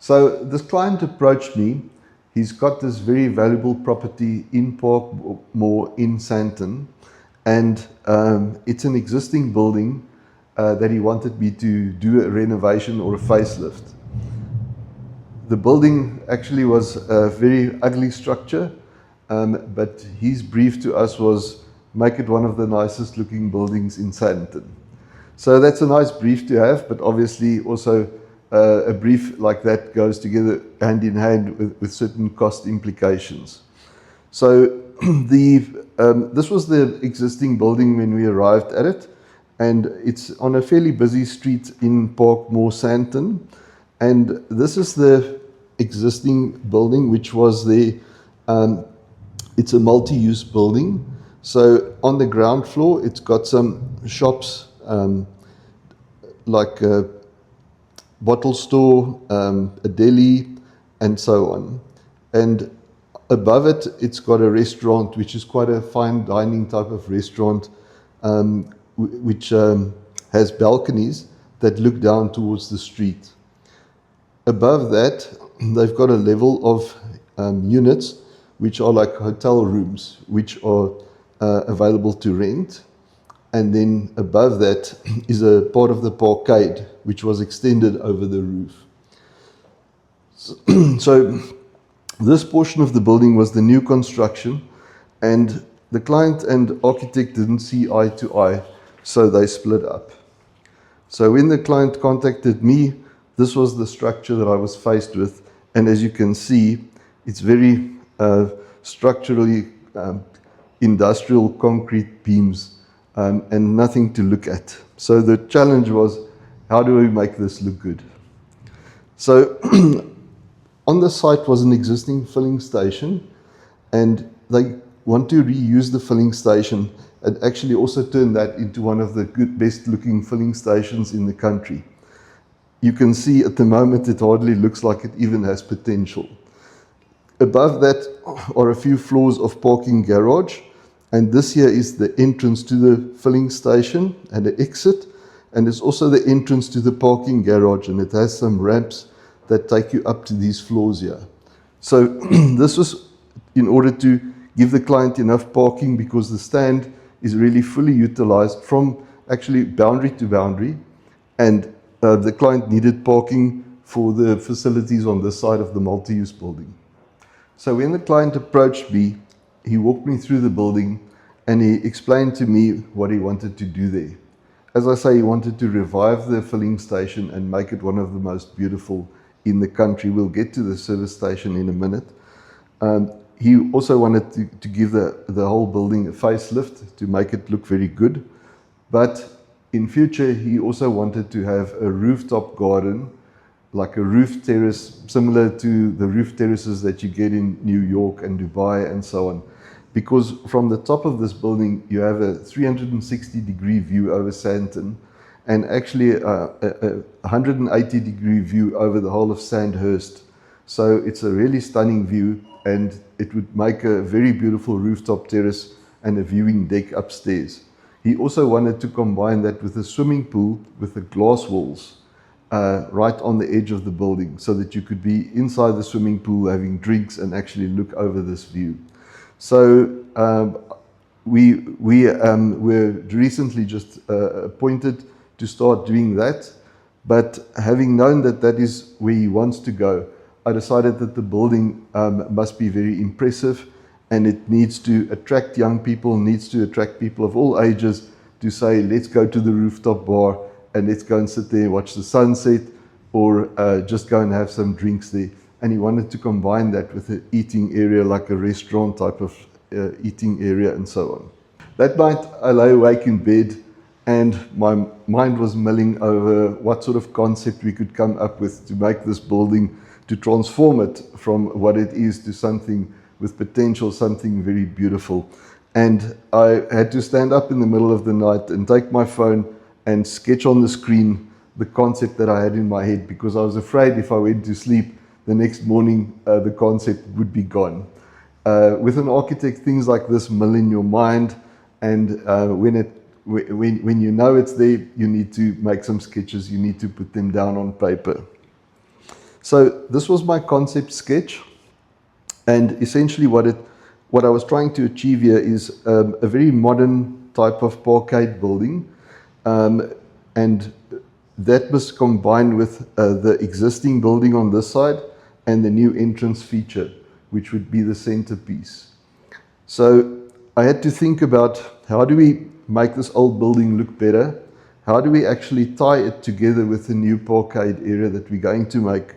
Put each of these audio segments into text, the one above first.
So this client approached me. He's got this very valuable property in Parkmore in Sandton, and it's an existing building that he wanted me to do a renovation or a facelift. The building actually was a very ugly structure, but his brief to us was make it one of the nicest looking buildings in Sandton. So that's a nice brief to have, but obviously also a brief like that goes together hand in hand with certain cost implications. So this was the existing building when we arrived at it, and it's on a fairly busy street in Parkmore, Sandton. And this is the existing building, which was the, it's a multi-use building. So on the ground floor, it's got some shops, like a bottle store, a deli, and so on. And above it, it's got a restaurant, which is quite a fine dining type of restaurant, which has balconies that look down towards the street. Above that, they've got a level of units, which are like hotel rooms, which are available to rent. And then above that is a part of the parkade, which was extended over the roof. So this portion of the building was the new construction, and the client and architect didn't see eye to eye, so they split up. So when the client contacted me, this was the structure that I was faced with, and as you can see, it's very structurally industrial concrete beams, and nothing to look at. So the challenge was, how do we make this look good? So on the site was an existing filling station, and they want to reuse the filling station and actually also turn that into one of the best looking filling stations in the country. You can see at the moment it hardly looks like it even has potential. Above that are a few floors of parking garage, and this here is the entrance to the filling station and the exit, and it's also the entrance to the parking garage, and it has some ramps that take you up to these floors here. So this was in order to give the client enough parking, because the stand is really fully utilized from actually boundary to boundary, and the client needed parking for the facilities on this side of the multi-use building. So when the client approached me, he walked me through the building and he explained to me what he wanted to do there. As I say, he wanted to revive the filling station and make it one of the most beautiful in the country. We'll get to the service station in a minute. He also wanted to give the whole building a facelift to make it look very good. But in future, he also wanted to have a rooftop garden, like a roof terrace, similar to the roof terraces that you get in New York and Dubai and so on. Because from the top of this building, you have a 360-degree view over Sandton, and actually a 180-degree view over the whole of Sandhurst. So it's a really stunning view, and it would make a very beautiful rooftop terrace and a viewing deck upstairs. He also wanted to combine that with a swimming pool with the glass walls right on the edge of the building, so that you could be inside the swimming pool having drinks and actually look over this view. So we were recently just appointed to start doing that, but having known that that is where he wants to go, I decided that the building must be very impressive, and it needs to attract young people, needs to attract people of all ages to say, let's go to the rooftop bar and let's go and sit there and watch the sunset, or just go and have some drinks there. And he wanted to combine that with an eating area, like a restaurant type of eating area and so on. That night I lay awake in bed, and my mind was milling over what sort of concept we could come up with to make this building, to transform it from what it is to something with potential, something very beautiful. And I had to stand up in the middle of the night and take my phone and sketch on the screen the concept that I had in my head, because I was afraid if I went to sleep the next morning, the concept would be gone. With an architect, things like this mill in your mind, and when you know it's there, you need to make some sketches, you need to put them down on paper. So this was my concept sketch, and essentially what I was trying to achieve here is a very modern type of parkade building, and that was combined with the existing building on this side and the new entrance feature, which would be the centerpiece. So I had to think about, how do we make this old building look better? How do we actually tie it together with the new parkade area that we're going to make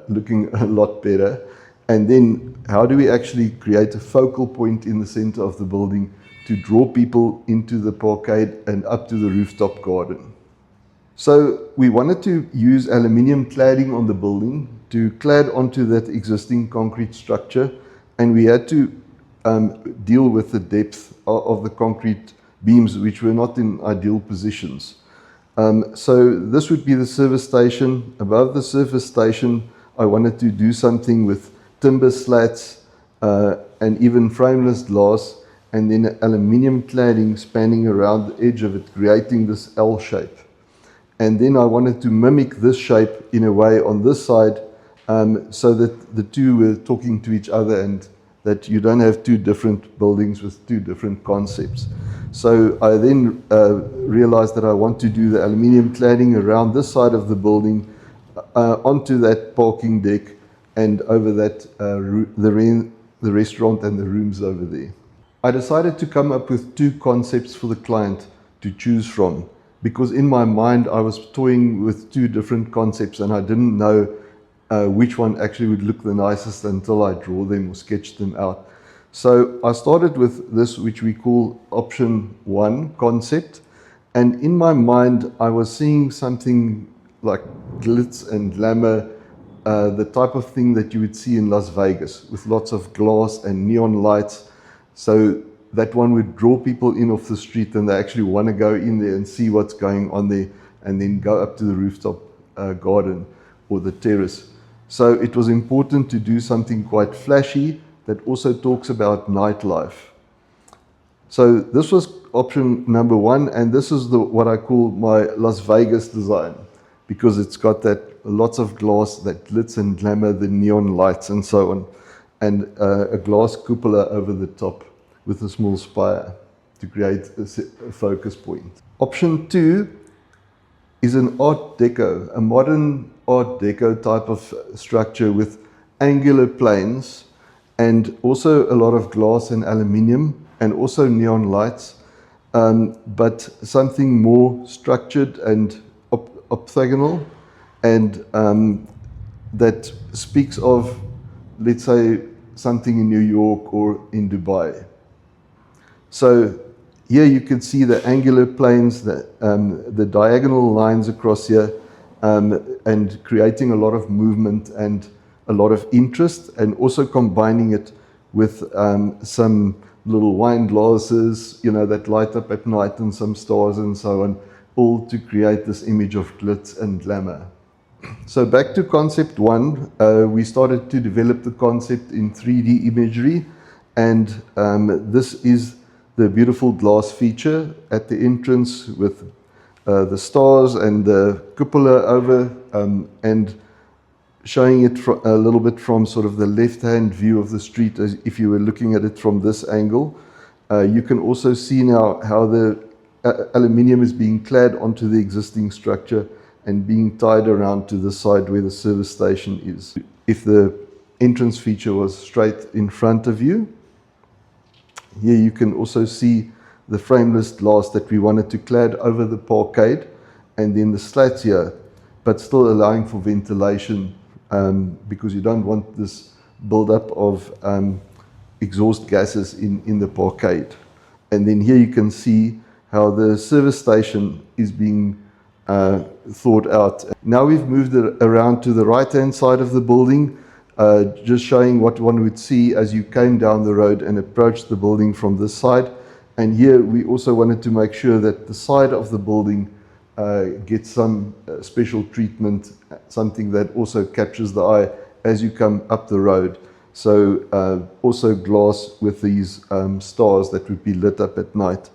looking a lot better? And then how do we actually create a focal point in the center of the building to draw people into the parkade and up to the rooftop garden? So we wanted to use aluminium cladding on the building to clad onto that existing concrete structure, and we had to deal with the depth of the concrete beams, which were not in ideal positions. So this would be the service station. Above the service station, I wanted to do something with timber slats and even frameless glass, and then aluminium cladding spanning around the edge of it, creating this L shape. And then I wanted to mimic this shape in a way on this side, so that the two were talking to each other and that you don't have two different buildings with two different concepts. So I then realized that I want to do the aluminium cladding around this side of the building, onto that parking deck, and over that the restaurant and the rooms over there. I decided to come up with two concepts for the client to choose from, because in my mind I was toying with two different concepts and I didn't know which one actually would look the nicest until I draw them or sketch them out. So I started with this, which we call option 1 concept, and in my mind I was seeing something like glitz and glamour, the type of thing that you would see in Las Vegas, with lots of glass and neon lights. So that one would draw people in off the street and they actually want to go in there and see what's going on there, and then go up to the rooftop garden or the terrace. So it was important to do something quite flashy that also talks about nightlife. So this was option number 1, and this is what I call my Las Vegas design, because it's got that lots of glass, that glitz and glamour, the neon lights and so on, and a glass cupola over the top with a small spire to create a focus point. Option 2 is an Art Deco, a modern Art Deco type of structure with angular planes and also a lot of glass and aluminium and also neon lights, but something more structured and octagonal, and that speaks of, let's say, something in New York or in Dubai. So here you can see the angular planes, the diagonal lines across here, and creating a lot of movement and a lot of interest, and also combining it with some little wine glasses, that light up at night, and some stars and so on, all to create this image of glitz and glamour. So back to concept 1, we started to develop the concept in 3D imagery, and this is the beautiful glass feature at the entrance with the stars and the cupola over, and showing it a little bit from sort of the left-hand view of the street, as if you were looking at it from this angle. You can also see now how the aluminium is being clad onto the existing structure and being tied around to the side where the service station is. If the entrance feature was straight in front of you, here you can also see the frameless glass that we wanted to clad over the parkade, and then the slats here, but still allowing for ventilation, because you don't want this build-up of exhaust gases in the parkade. And then here you can see how the service station is being thought out. Now we've moved it around to the right-hand side of the building, just showing what one would see as you came down the road and approached the building from this side. And here we also wanted to make sure that the side of the building gets some special treatment, something that also captures the eye as you come up the road. So also glass with these stars that would be lit up at night.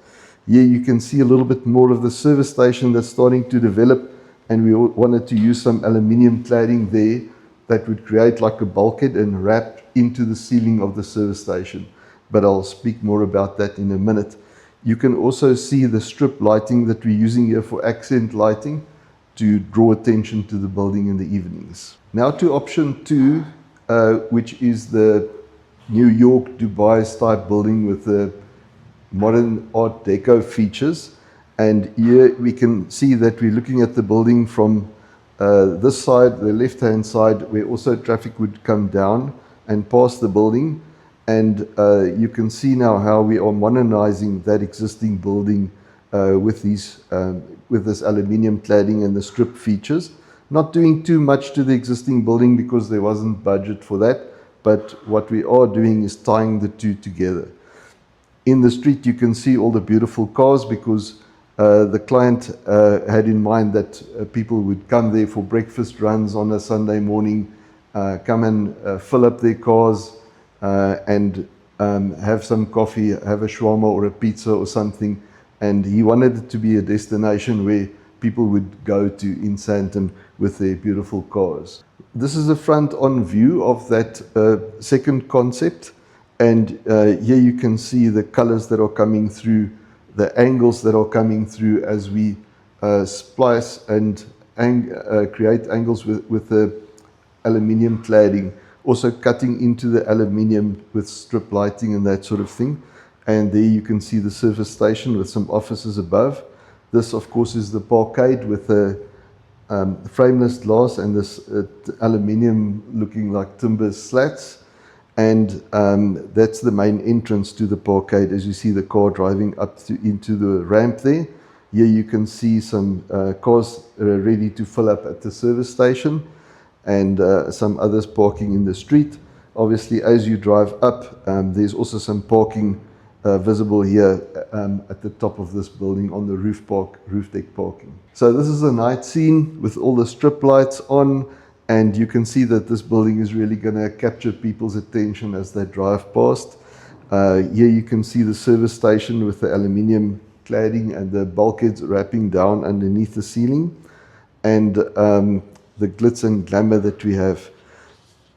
Here you can see a little bit more of the service station that's starting to develop, and we wanted to use some aluminium cladding there that would create like a bulkhead and wrap into the ceiling of the service station. But I'll speak more about that in a minute. You can also see the strip lighting that we're using here for accent lighting to draw attention to the building in the evenings. Now to option 2, which is the New York Dubai type building with the modern Art Deco features. And here we can see that we're looking at the building from this side, the left-hand side, where also traffic would come down and pass the building. And you can see now how we are modernizing that existing building with this aluminium cladding and the strip features. Not doing too much to the existing building because there wasn't budget for that, but what we are doing is tying the two together. In the street you can see all the beautiful cars because the client had in mind that people would come there for breakfast runs on a Sunday morning, come and fill up their cars and have some coffee, have a shawarma or a pizza or something. And he wanted it to be a destination where people would go to in Sandton with their beautiful cars. This is a front-on view of that second concept. And here you can see the colors that are coming through, the angles that are coming through as we splice and create angles with the aluminium cladding, also cutting into the aluminium with strip lighting and that sort of thing. And there you can see the service station with some offices above. This of course is the parkade with the frameless glass and this aluminium looking like timber slats. And that's the main entrance to the parkade as you see the car driving up into the ramp there. Here you can see some cars ready to fill up at the service station and some others parking in the street. Obviously as you drive up, there's also some parking visible here at the top of this building on the roof deck parking. So this is a night scene with all the strip lights on. And you can see that this building is really going to capture people's attention as they drive past. Here you can see the service station with the aluminium cladding and the bulkheads wrapping down underneath the ceiling. And the glitz and glamour that we have.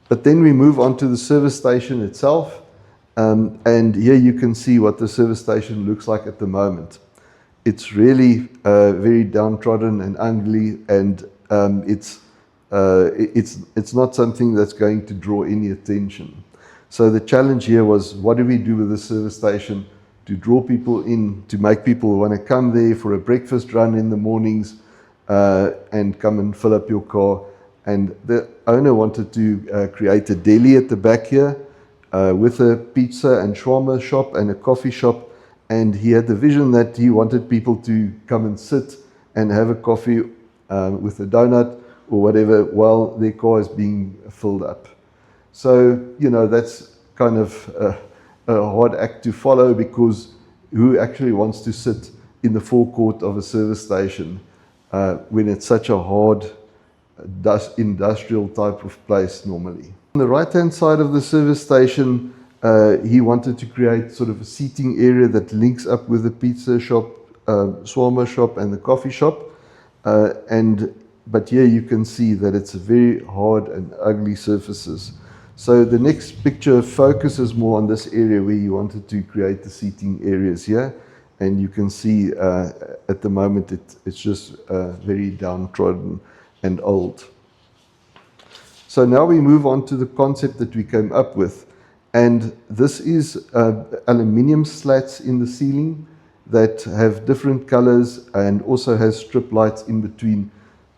But then we move on to the service station itself. And here you can see what the service station looks like at the moment. It's really very downtrodden and ugly, and it's not something that's going to draw any attention. So the challenge here was, what do we do with the service station to draw people in, to make people want to come there for a breakfast run in the mornings and come and fill up your car. And the owner wanted to create a deli at the back here with a pizza and shawarma shop and a coffee shop. And he had the vision that he wanted people to come and sit and have a coffee with a donut or whatever while their car is being filled up. So, you know, that's kind of a hard act to follow, because who actually wants to sit in the forecourt of a service station when it's such a hard industrial type of place normally? On the right hand side of the service station, he wanted to create sort of a seating area that links up with the pizza shop, shawarma shop and the coffee shop. But here you can see that it's very hard and ugly surfaces. So the next picture focuses more on this area where you wanted to create the seating areas here. And you can see at the moment it's just very downtrodden and old. So now we move on to the concept that we came up with. And this is aluminium slats in the ceiling that have different colors and also has strip lights in between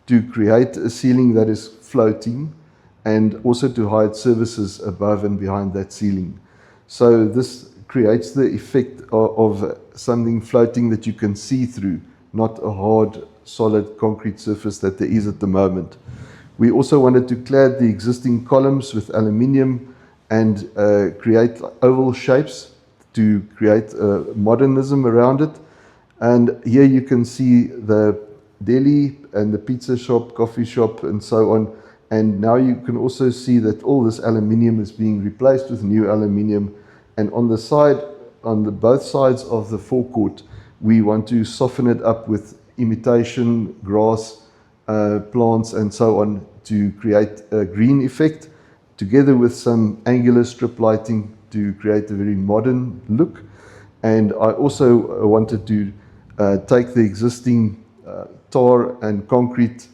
to create a ceiling that is floating and also to hide services above and behind that ceiling. So this creates the effect of something floating that you can see through, not a hard, solid concrete surface that there is at the moment. We also wanted to clad the existing columns with aluminium and create oval shapes to create modernism around it. And here you can see the deli and the pizza shop, coffee shop and so on. And now you can also see that all this aluminium is being replaced with new aluminium. And on the side, on both sides of the forecourt, we want to soften it up with imitation grass plants and so on to create a green effect, together with some angular strip lighting to create a very modern look. And I also wanted to take the existing tar and concrete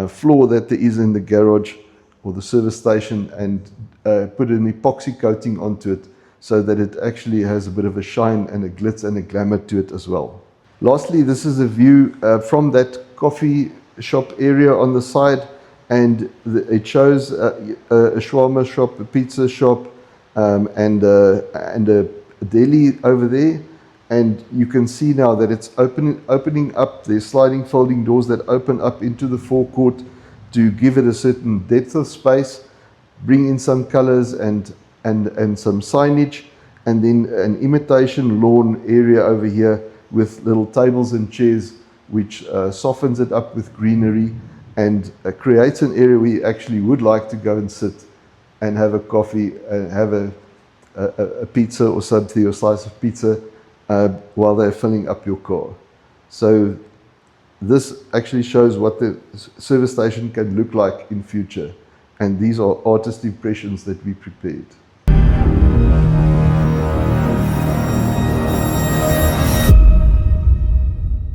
floor that there is in the garage or the service station and put an epoxy coating onto it so that it actually has a bit of a shine and a glitz and a glamour to it as well. Lastly, this is a view from that coffee shop area on the side, and it shows a shawarma shop, a pizza shop, and a deli over there. And you can see now that it's opening up. There's sliding folding doors that open up into the forecourt to give it a certain depth of space, bring in some colors and some signage, and then an imitation lawn area over here with little tables and chairs, which softens it up with greenery and creates an area where you actually would like to go and sit and have a coffee and have a pizza or something, or a slice of pizza, while they're filling up your car. So this actually shows what the service station can look like in future. And these are artist impressions that we prepared.